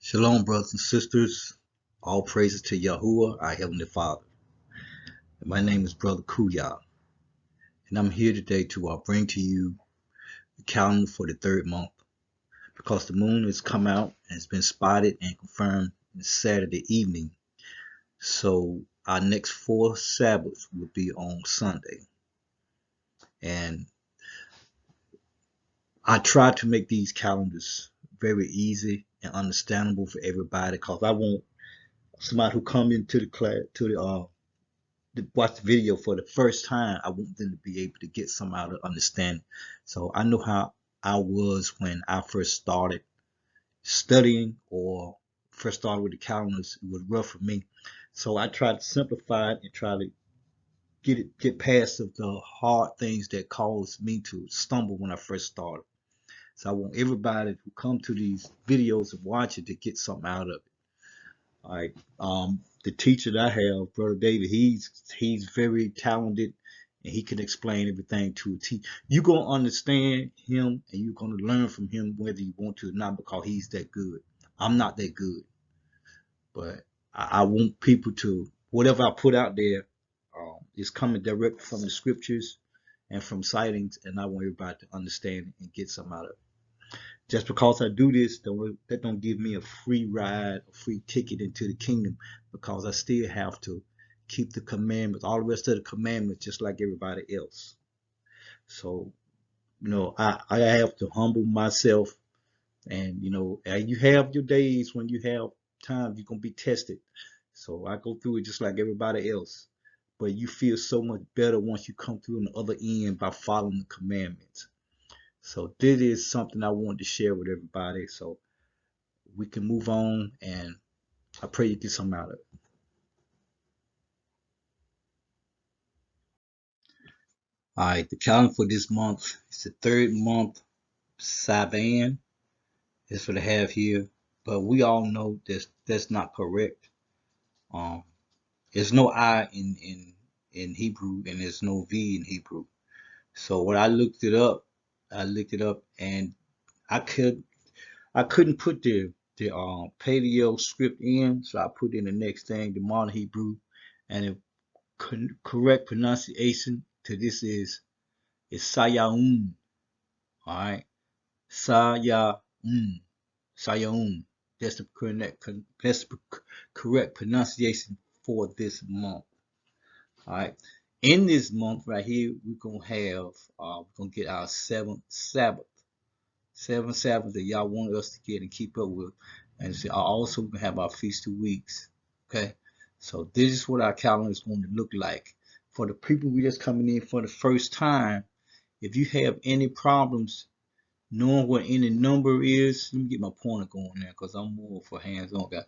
Shalom, brothers and sisters. All praises to Yahuwah, our Heavenly Father. My name is Brother Kuya, and I'm here today to bring to you the calendar for the third month because the moon has come out and has been spotted and confirmed this Saturday evening. So our next four Sabbaths will be on Sunday. And I try to make these calendars very easy and understandable for everybody because I want somebody who come into the class to watch the video for the first time. I want them to be able to get some out of understanding. So I know how I was when I first started studying or first started with the calendars. It was rough for me. So I tried to simplify it and try to get past the hard things that caused me to stumble when I first started. So I want everybody who come to these videos and watch it to get something out of it. All right. The teacher that I have, Brother David, he's very talented and he can explain everything to a T. You're gonna understand him and you're gonna learn from him whether you want to or not because he's that good. I'm not that good, but I want people to whatever I put out there is coming direct from the scriptures and from sightings, and I want everybody to understand and get some out of it. Just because I do this, that don't give me a free ride, a free ticket into the kingdom, because I still have to keep the commandments, all the rest of the commandments, just like everybody else. So, I have to humble myself, and you have your days when you have times you're gonna be tested. So I go through it just like everybody else, but you feel so much better once you come through on the other end by following the commandments. So this is something I wanted to share with everybody. So we can move on, and I pray you get something out of it. All right, the calendar for this month is the third month, Sivan. That's what I have here, but we all know that's not correct. Um, there's no I in Hebrew, and there's no V in Hebrew. So when I looked it up, and I could I couldn't put the paleo script in, so I put in the next thing, the modern Hebrew, and the correct pronunciation to this is Sayaun. All right, Sayaun, Sayaun. That's the correct pronunciation for this month. All right. In this month right here, we're gonna get our seventh Sabbath. Seven Sabbaths that y'all want us to get and keep up with. And so also we have our feast of weeks. Okay. So this is what our calendar is going to look like. For the people we just coming in for the first time, if you have any problems knowing what any number is, let me get my pointer going there because I'm more for hands-on guy.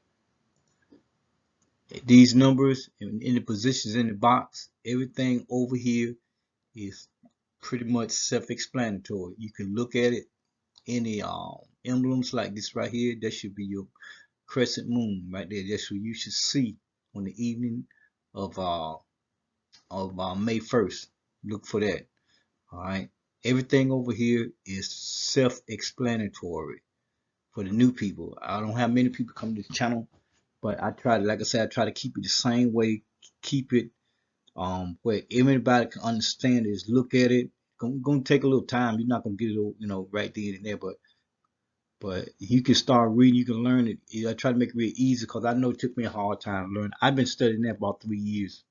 These numbers in the positions in the box, everything over here is pretty much self-explanatory. You can look at it. Any emblems like this right here, that should be your crescent moon right there. That's what you should see on the evening of May 1st. Look for that. All right. Everything over here is self-explanatory for the new people. I don't have many people come to the channel, but I try to, like I said, I try to keep it the same way. Keep it where everybody can understand it. Is look at it. Gonna take a little time. You're not gonna get it, right then and there, but you can start reading, you can learn it. I try to make it really easy because I know it took me a hard time to learn. I've been studying that about 3 years,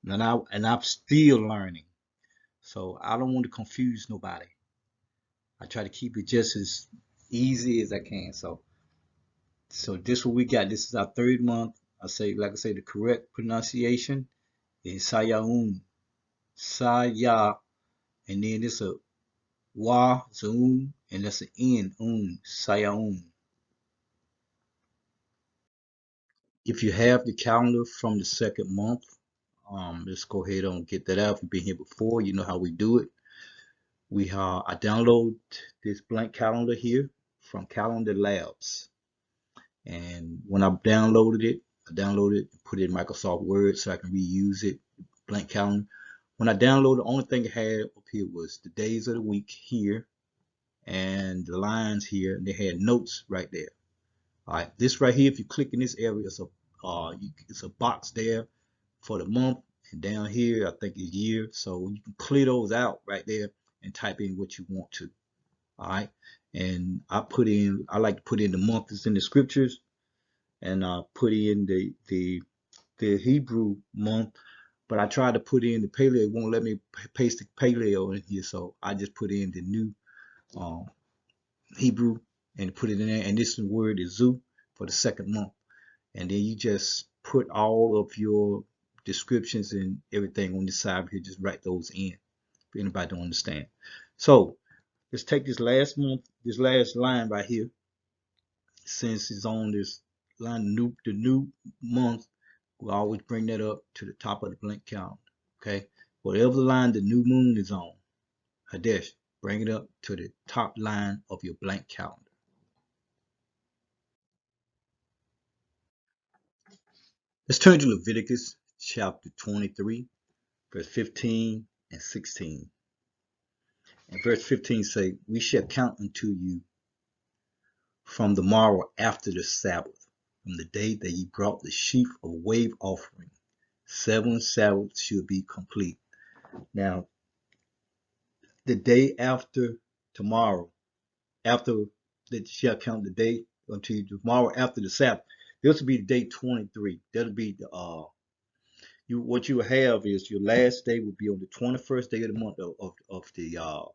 and I'm still learning. So I don't want to confuse nobody. I try to keep it just as easy as I can. So this what we got. This is our third month. Like I say, the correct pronunciation is Sayaun, Saya, and then it's a Wa, Zoom, and that's an N, Sayaun. If you have the calendar from the second month, let's go ahead and get that out. If you've been here before, you know how we do it. I download this blank calendar here from Calendar Labs, and when I downloaded it, put it in Microsoft Word so I can reuse it. Blank calendar. When I downloaded, the only thing it had up here was the days of the week here and the lines here. And they had notes right there. All right, this right here, if you click in this area, it's a box there for the month, and down here I think is year. So you can clear those out right there and type in what you want to. All right, and I like to put in the month that's in the scriptures, and put in the Hebrew month, but I tried to put in the paleo. It won't let me paste the paleo in here, so I just put in the new um, Hebrew and put it in there. And this word is Zu for the second month. And then you just put all of your descriptions and everything on the side here. Just write those in if anybody don't understand. So let's take this last month, this last line right here, since it's on this line, the new month. We'll always bring that up to the top of the blank calendar. Okay, whatever line the new moon is on, Hadesh, bring it up to the top line of your blank calendar. Let's turn to Leviticus chapter 23, verse 15 and 16. And verse 15 say, "We shall count unto you from the morrow after the Sabbath, from the day that ye brought the sheaf of wave offering. 7 Sabbaths should be complete." Now, the day after tomorrow, after that shall count the day until tomorrow after the Sabbath. This will be the day 23. That'll be the what you have is your last day will be on the 21st day of the month of the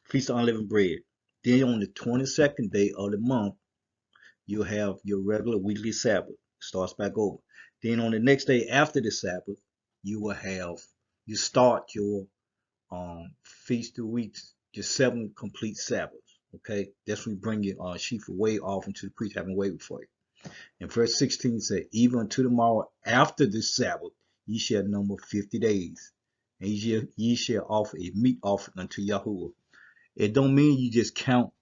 Feast of Unleavened Bread. Then on the 22nd day of the month, you'll have your regular weekly Sabbath. Starts back over. Then on the next day after the Sabbath, you will have you start your feast of weeks, just 7 complete Sabbaths. Okay, that's when you bring your sheaf away off into the priest having waited for you. And verse 16 said, "Even unto tomorrow after the Sabbath, ye shall number 50 days, and ye shall offer a meat offering unto Yahuwah." It don't mean you just count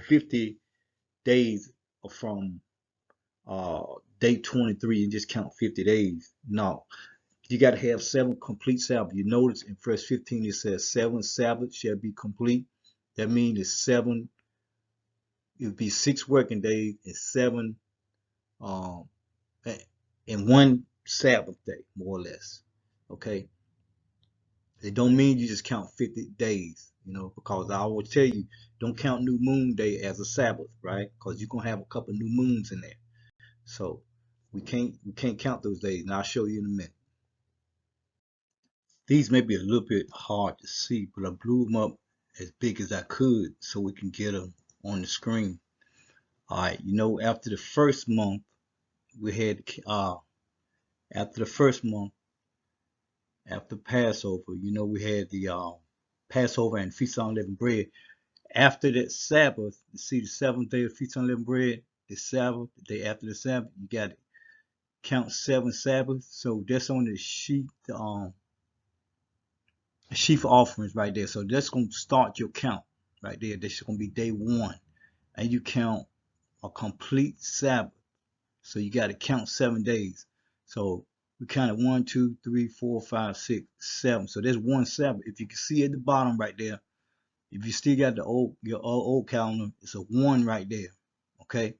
50 days from day 23 and just count 50 days. No, you got to have 7 complete Sabbaths. You notice in verse 15 it says 7 Sabbaths shall be complete. That means it's 7. It would be 6 working days and 7 um in one Sabbath day, more or less. Okay, it don't mean you just count 50 days, because I always tell you, don't count New Moon Day as a Sabbath, right? Because you're gonna have a couple new moons in there. So we can't count those days, and I'll show you in a minute. These may be a little bit hard to see, but I blew them up as big as I could so we can get them on the screen. All right, after the first month, we had after the first month, after Passover, we had the Passover and Feast of Unleavened Bread. After that Sabbath, you see the 7th day of Feast of Unleavened Bread, the Sabbath, the day after the Sabbath, you got to count 7 Sabbaths. So that's on the sheaf offerings right there. So that's going to start your count right there. That's going to be day 1. And you count a complete Sabbath. So you got to count 7 days. So we counted 1, 2, 3, 4, 5, 6, 7. So there's 1 Sabbath. If you can see at the bottom right there, if you still got your old calendar, it's a 1 right there. Okay,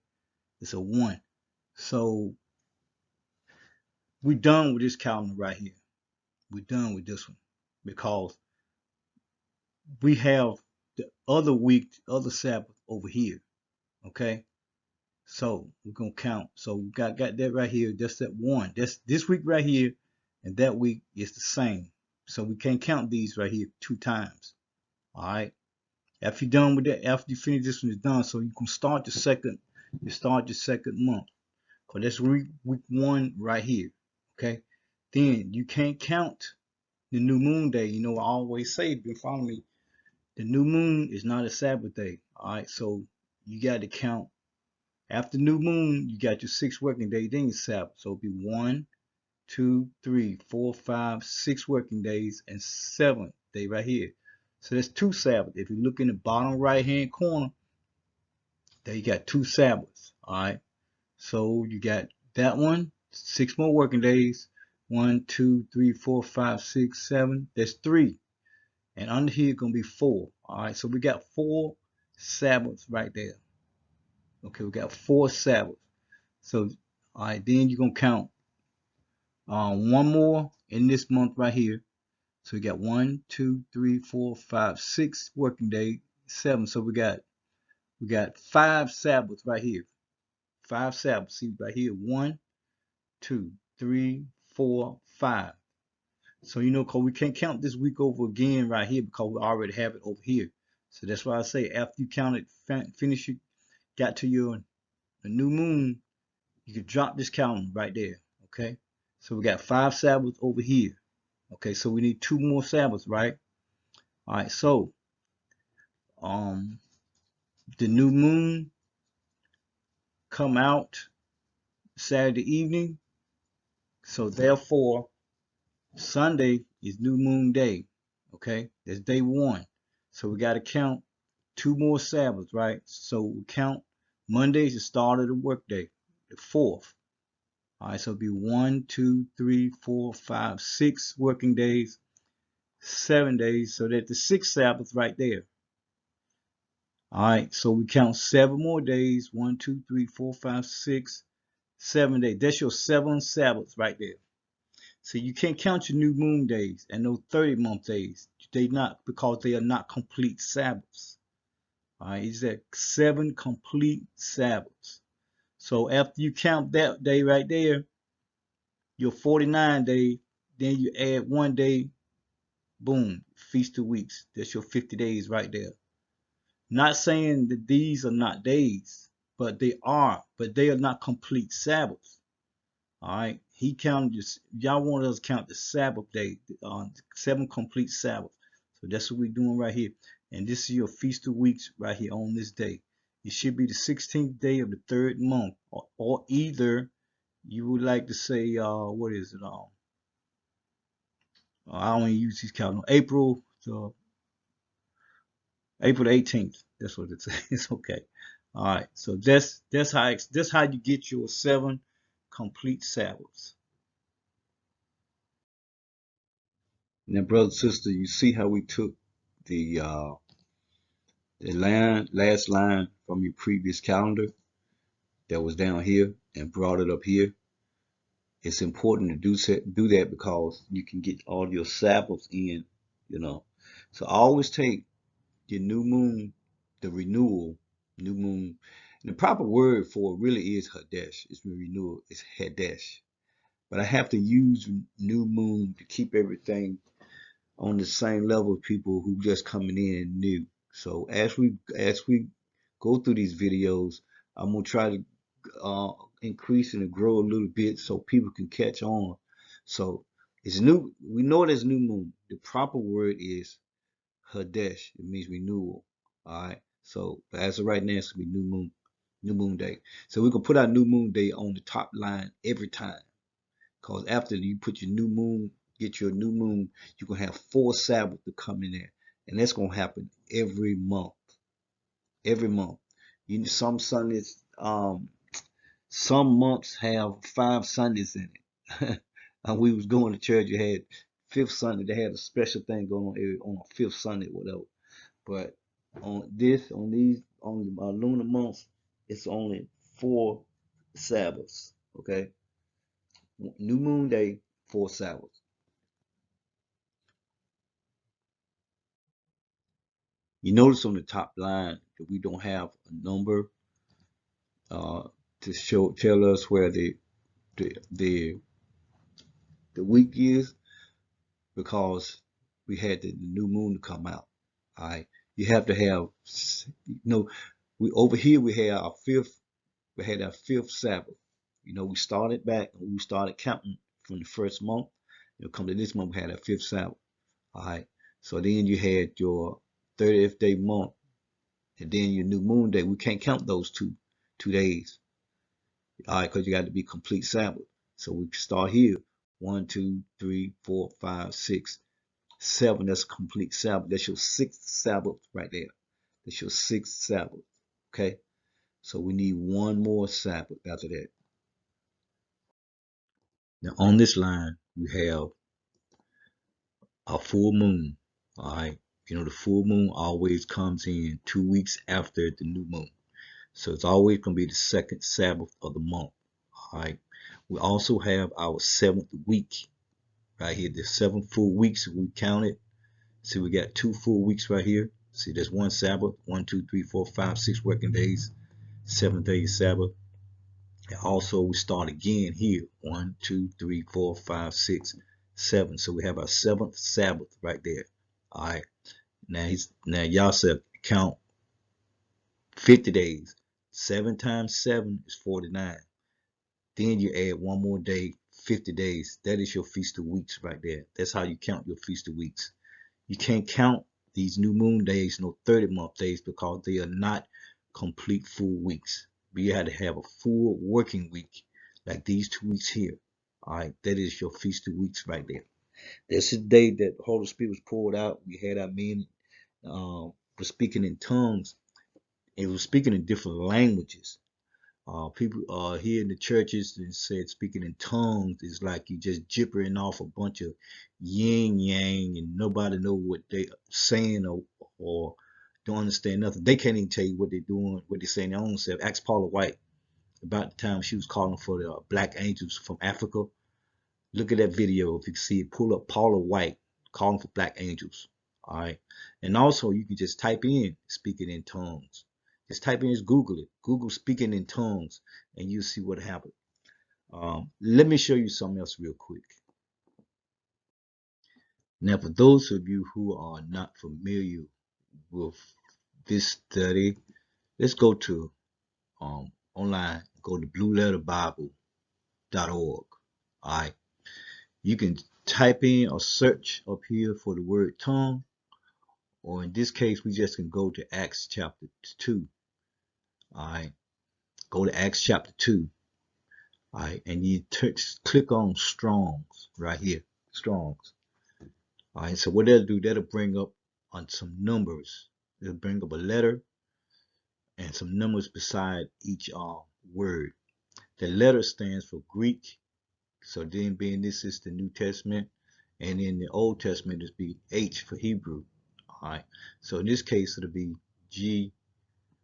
it's a 1. So we're done with this calendar right here. We're done with this one because we have the other week, other Sabbath over here. Okay, so we're gonna count. So we got that right here. That's that 1. That's this week right here, and that week is the same. So we can't count these right here 2 times. All right. After you're done with that, after you finish this one, is done. So you can start the second. You start your second month. Cause that's week 1 right here. Okay. Then you can't count the new moon day. I always say, if you follow me, the new moon is not a Sabbath day. All right. So you got to count after new moon. You got your 6 working days. Then your Sabbath. So it'll be 1, 2, 3, 4, 5, 6 working days and 7th day right here. So that's 2 Sabbaths. If you look in the bottom right hand corner, there you got 2 Sabbaths. All right. So you got that one, 6 more working days. 1, 2, 3, 4, 5, 6, 7. That's 3. And under here gonna be 4. All right. So we got 4 Sabbaths right there. Okay, we got 4 Sabbaths. So, all right, then you're gonna count one more in this month right here. So we got 1, 2, 3, 4, 5, 6 working days, 7. So we got 5 Sabbaths right here. 5 Sabbaths. See right here. 1, 2, 3, 4, 5. So cause we can't count this week over again right here because we already have it over here. So that's why I say after you count it, finish it, got to the new moon, you can drop this calendar right there. Okay. So we got 5 Sabbaths over here. Okay. So we need 2 more Sabbaths, right? All right. So um the new moon come out Saturday evening. So therefore Sunday is new moon day. Okay. That's day 1. So we got to count 2 more Sabbaths, right? So we count Monday is the start of the workday, the 4th. All right, so it'll be 1, 2, 3, 4, 5, 6 working days, 7 days. So that's the 6th Sabbath right there. All right, so we count 7 more days. 1, 2, 3, 4, 5, 6, 7 days. That's your 7 Sabbaths right there. So you can't count your new moon days and those 30-month days. They not because they are not complete Sabbaths. All right, it's that 7 complete Sabbaths. So after you count that day right there, your 49 day, then you add 1 day, boom, feast of weeks. That's your 50 days right there. Not saying that these are not days, but they are not complete Sabbaths. All right. He counted this. Y'all want us to count the Sabbath day, 7 complete Sabbaths. So that's what we're doing right here. And this is your feast of weeks right here on this day. It should be the 16th day of the 3rd month, or either you would like to say, what is it? I don't use these calendars. April the 18th. That's what it's. It's okay. All right. So that's how you get your 7 complete Sabbaths. Now, brother, sister, you see how we took the uh, last line from your previous calendar that was down here and brought it up here. It's important to do that because you can get all your Sabbaths in, you know. So always take your new moon, the renewal, new moon. And the proper word for it really is Hadesh. It's renewal. It's Hadesh. But I have to use new moon to keep everything on the same level of people who just coming in new. So as we go through these videos, I'm gonna try to increase and grow a little bit so people can catch on. So it's new. We know it as new moon. The proper word is Hadesh. It means renewal. All right. So as of right now, it's gonna be new moon day. So we can put our new moon day on the top line every time. Cause after you put your new moon, get your new moon, you're gonna have 4 Sabbaths to come in there, and that's gonna happen every month. Every month. Some Sundays, some months have 5 Sundays in it. And we was going to church. You had fifth Sunday. They had a special thing going on on a fifth Sunday, whatever. But on the lunar months, it's only 4 Sabbaths. Okay, new moon day, 4 Sabbaths. You notice on the top line that we don't have a number uh, to tell us where the the the week is because we had the new moon to come out. All right, you have to have we over here we had our fifth Sabbath. We started back and we started counting from the first month. Come to this month we had our fifth Sabbath. All right, so then you had your 30th day month and then your new moon day. We can't count those two days. All right, because you got to be complete Sabbath. So we start here. 1, 2, 3, 4, 5, 6, 7. That's complete Sabbath. That's your 6th Sabbath right there. That's your 6th Sabbath. Okay. So we need 1 more Sabbath after that. Now on this line, we have a full moon. All right. The full moon always comes in 2 weeks after the new moon. So it's always going to be the second Sabbath of the month. All right. We also have our seventh week right here. The 7 full weeks we counted. See, we got 2 full weeks right here. See, there's one Sabbath, 1, 2, 3, 4, 5, 6 working days, 7 days Sabbath. And also, we start again here, 1, 2, 3, 4, 5, 6, 7. So we have our seventh Sabbath right there. All right. Now y'all said count 50 days. 7 times 7 is 49. Then you add one more day, 50 days. That is your feast of weeks right there. That's how you count your feast of weeks. You can't count these new moon days, no 30-month days, because they are not complete full weeks. But you had to have a full working week, like these 2 weeks here. All right, that is your feast of weeks right there. That's the day that the Holy Spirit was poured out. We had our men was speaking in tongues. It was speaking in different languages. People here in the churches and said speaking in tongues is like you just gibbering off a bunch of yin yang and nobody know what they saying or don't understand nothing. They can't even tell you what they're doing, what they're saying their own self. Ask Paula White about the time she was calling for the black angels from Africa. Look at that video if you see it. Pull up Paula White calling for black angels. All right. And also you can just type in speaking in tongues. Just type in, just Google it. Google speaking in tongues and you'll see what happened. Let me show you something else real quick. Now, for those of you who are not familiar with this study, let's go to online, go to blueletterbible.org. All right. You can type in or search up here for the word tongue, or in this case, we just can go to Acts chapter 2. All right. Go to Acts chapter 2. All right. And you click on Strong's right here. Strong's. All right. So what that'll do, that'll bring up on some numbers. It'll bring up a letter and some numbers beside each word. The letter stands for Greek. So then being this is the New Testament, and in the Old Testament it's be H for Hebrew. All right. So in this case it'll be G.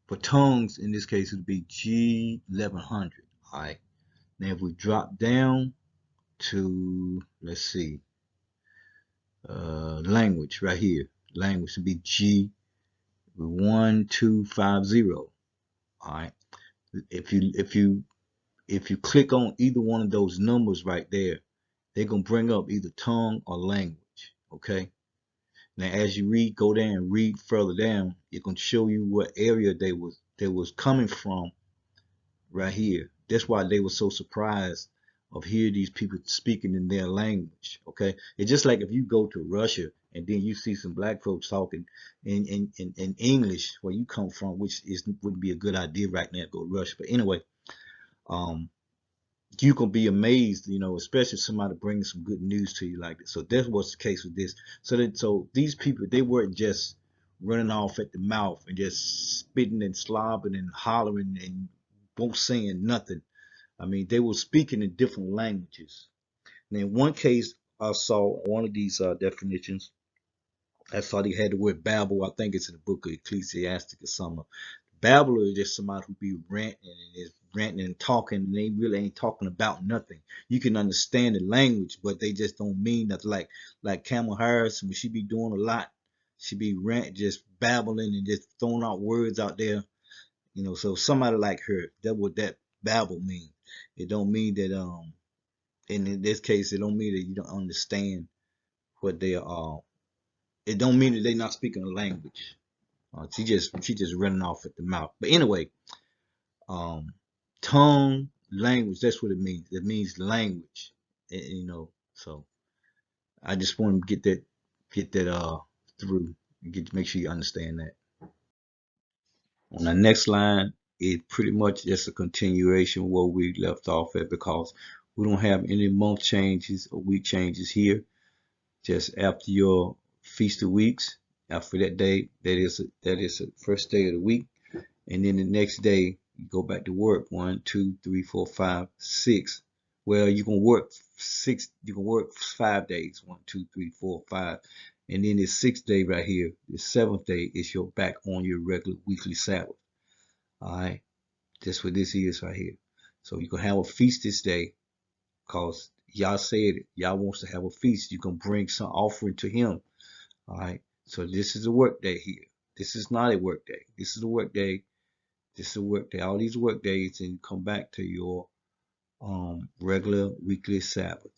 For tongues, in this case it'll be G1100. All right. Now if we drop down to, let's see, language right here. Language would be G1250. All right. If you click on either one of those numbers right there, they're gonna bring up either tongue or language. Okay. Now as you read, go down and read further down, it can show you what area they was coming from right here. That's why they were so surprised of hear these people speaking in their language. Okay. It's just like if you go to Russia and then you see some black folks talking in English where you come from, which wouldn't be a good idea right now to go to Russia. But anyway, um, you can be amazed, especially if somebody brings some good news to you like this. So that was the case with this. So these people, they weren't just running off at the mouth and just spitting and slobbing and hollering and both saying nothing. I mean, they were speaking in different languages. And in one case, I saw one of these definitions. I saw they had the word Babel. I think it's in the book of Ecclesiastic or something. Babbler is just somebody who be ranting and talking, and they really ain't talking about nothing. You can understand the language, but they just don't mean nothing. Like Camel Harris, when she be doing a lot, she be just babbling and just throwing out words out there. So somebody like her, that what that babble mean. It don't mean that and in this case, it don't mean that you don't understand what they are. It don't mean that they're not speaking a language. She just running off at the mouth. But anyway, um, tongue, language. That's what it means. It means language. So I just want to get that through. Make sure you understand that. On the next line, it pretty much just a continuation where we left off at, because we don't have any month changes or week changes here. Just after your feast of weeks, after that day, that is the first day of the week, and then the next day you go back to work. 1, 2, 3, 4, 5, 6. Well, you can work 6. You can work 5 days. 1, 2, 3, 4, 5, and then the sixth day right here, the seventh day, is your back on your regular weekly Sabbath. All right. That's what this is right here. So you can have a feast this day, cause y'all said it. Y'all wants to have a feast. You can bring some offering to him. All right. So this is a work day here. This is not a work day. This is a work day. This is a work day. All these work days, and you come back to your regular weekly Sabbath.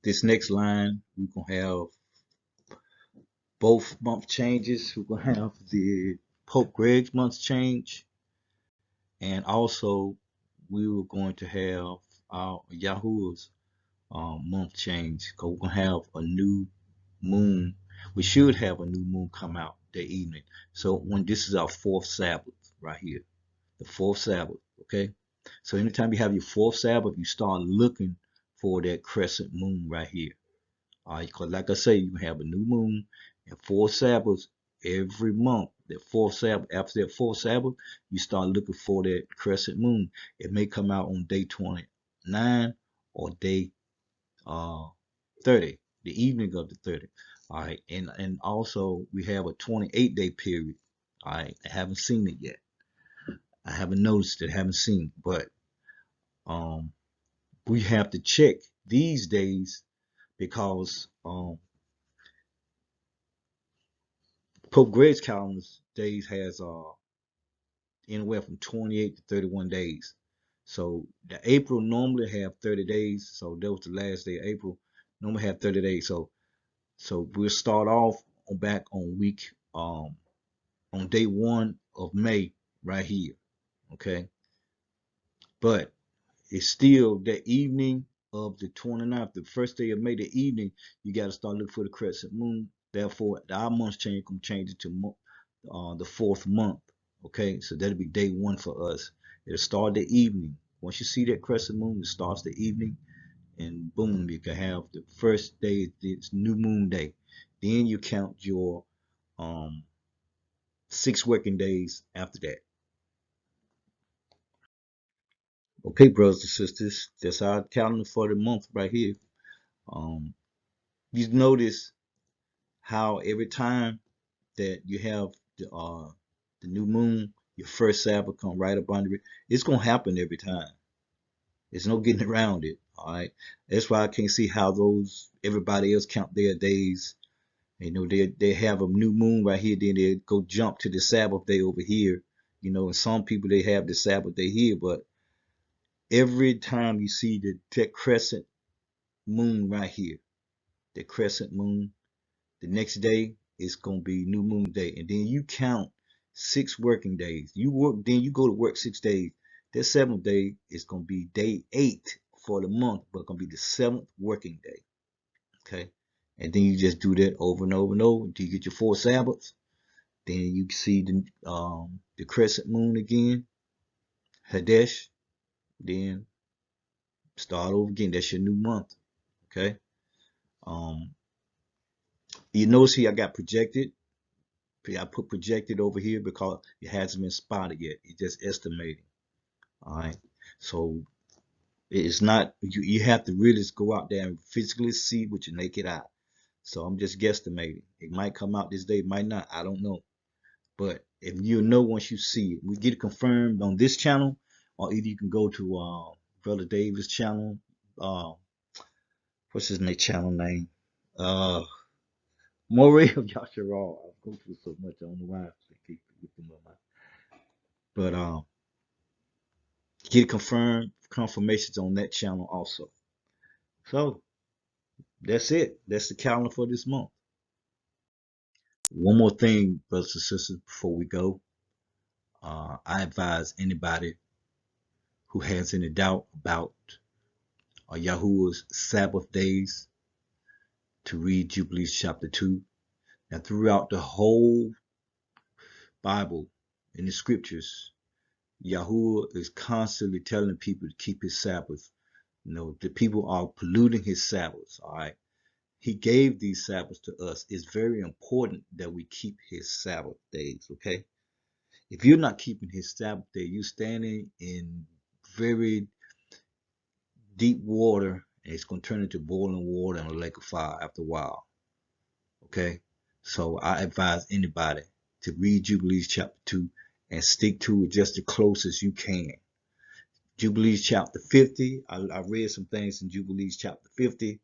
This next line, we're gonna have both month changes. We're gonna have the Pope Greg's month change, and also we were going to have our Yahuwah's month change. Cause we're gonna have a new moon. We should have a new moon come out that evening. So when this is our fourth Sabbath right here, the fourth Sabbath, okay? So anytime you have your fourth Sabbath, you start looking for that crescent moon right here. All right, because like I say, you have a new moon and four Sabbaths every month. That fourth Sabbath, after that fourth Sabbath, you start looking for that crescent moon. It may come out on day 29 or day 30, the evening of the 30. All right, and also we have a 28-day period. All right, I haven't seen it yet. I haven't noticed it, haven't seen it, but um, we have to check these days because Pope Greg's calendar days has anywhere from 28 to 31 days. So the April normally have 30 days. So that was the last day of April. Normally have 30 days. So we'll start off back on week on day 1 of May right here. Okay. But it's still the evening of the 29th, the first day of May, the evening, you got to start looking for the crescent moon. Therefore, our month change can change it to the fourth month. Okay, so that'll be day 1 for us. It'll start the evening. Once you see that crescent moon, it starts the evening, and boom, you can have the first day, it's new moon day. Then you count your um 6 working days after that. Okay, brothers and sisters, that's our calendar for the month right here. Um, you notice how every time that you have the new moon, your first Sabbath come right up under it. It's gonna happen every time. There's no getting around it. All right. That's why I can't see how those everybody else count their days. You know, they have a new moon right here, then they go jump to the Sabbath day over here. You know, and some people they have the Sabbath day here, but every time you see that crescent moon right here, the crescent moon, the next day is gonna be new moon day, and then you count 6 working days. You work, then you go to work 6 days. That seventh day is gonna be day 8 for the month, but gonna be the seventh working day. Okay, and then you just do that over and over and over until you get your 4 Sabbaths. Then you see the crescent moon again, Hadesh. Then start over again. That's your new month. Okay. Um, you notice here I got projected. I put projected over here because it hasn't been spotted yet. It's just estimating. All right. So it's not you have to really just go out there and physically see with your naked eye. So I'm just guesstimating. It might come out this day, might not. I don't know. But if you know once you see it, we get it confirmed on this channel, or either you can go to Brother Davis' channel. Uh, what's his channel name? Uh, Moray of Yasharal. I've gone through so much. I don't know why I keep looking at my. But get confirmed confirmations on that channel also. So that's it. That's the calendar for this month. One more thing, brothers and sisters, before we go. I advise anybody who has any doubt about Yahuwah's Sabbath days to read Jubilees chapter 2. And throughout the whole Bible, in the scriptures, Yahuwah is constantly telling people to keep his Sabbath. You know, the people are polluting his Sabbaths, all right? He gave these Sabbaths to us. It's very important that we keep his Sabbath days, okay? If you're not keeping his Sabbath day, you're standing in very deep water, and it's going to turn into boiling water and a lake of fire after a while, okay? So I advise anybody to read Jubilees chapter 2 and stick to it just the closest you can. Jubilees chapter 50. I read some things in Jubilees chapter 50.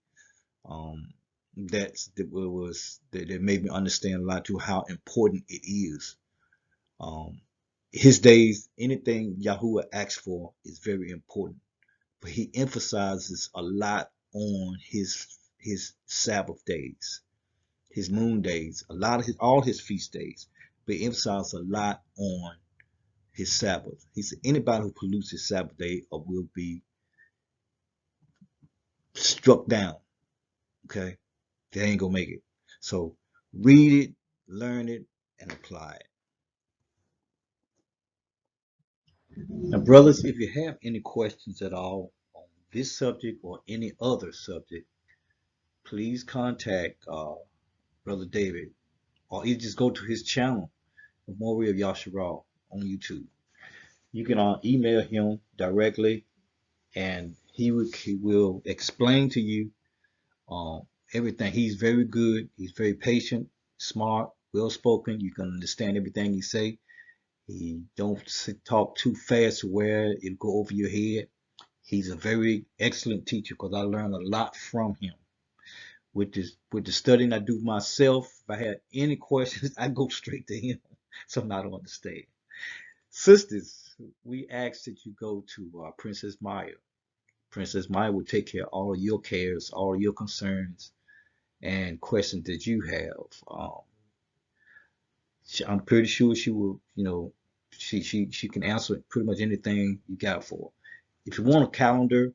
Um, that made me understand a lot to how important it is. Um, his days, anything Yahuwah asks for is very important, but he emphasizes a lot on his Sabbath days, his moon days, a lot of all his feast days, but he emphasizes a lot on his Sabbath. He said anybody who pollutes his Sabbath day will be struck down. Okay, they ain't gonna make it. So read it, learn it, and apply it. Now, brothers, if you have any questions at all on this subject or any other subject, please contact Brother David, or you just go to his channel, Memory of Yasharal, on YouTube. You can email him directly, and he will explain to you um, everything. He's very good. He's very patient, smart, well spoken. You can understand everything he say. He don't talk too fast to where it'll go over your head. He's a very excellent teacher because I learned a lot from him. With the studying I do myself, if I had any questions, I go straight to him. So I don't understand. Sisters, we ask that you go to Princess Maya. Princess Maya will take care of all of your cares, all of your concerns, and questions that you have. I'm pretty sure she will, she can answer pretty much anything you got for her. If you want a calendar,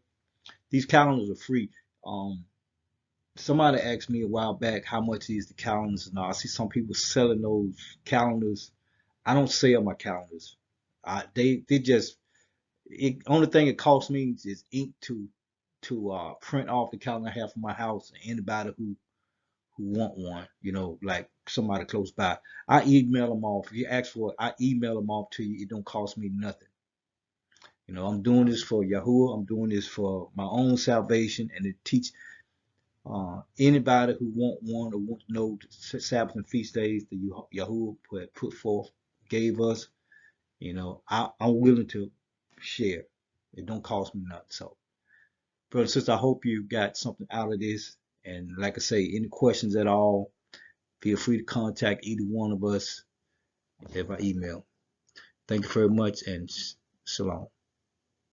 these calendars are free. Um, Somebody asked me a while back how much is the calendars, and I see some people selling those calendars. I don't sell my calendars. They just only thing it costs me is ink to print off the calendar I have for my house. And anybody who want one, like somebody close by, I email them off. If you ask for it, I email them off to you. It don't cost me nothing. I'm doing this for Yahuwah. I'm doing this for my own salvation and to teach anybody who want one or want to know the Sabbath and feast days that Yahuwah put forth, gave us. I'm willing to share. It don't cost me nothing. So, brother and sister, I hope you got something out of this. And like I say, any questions at all, feel free to contact either one of us if I email. Thank you very much and shalom.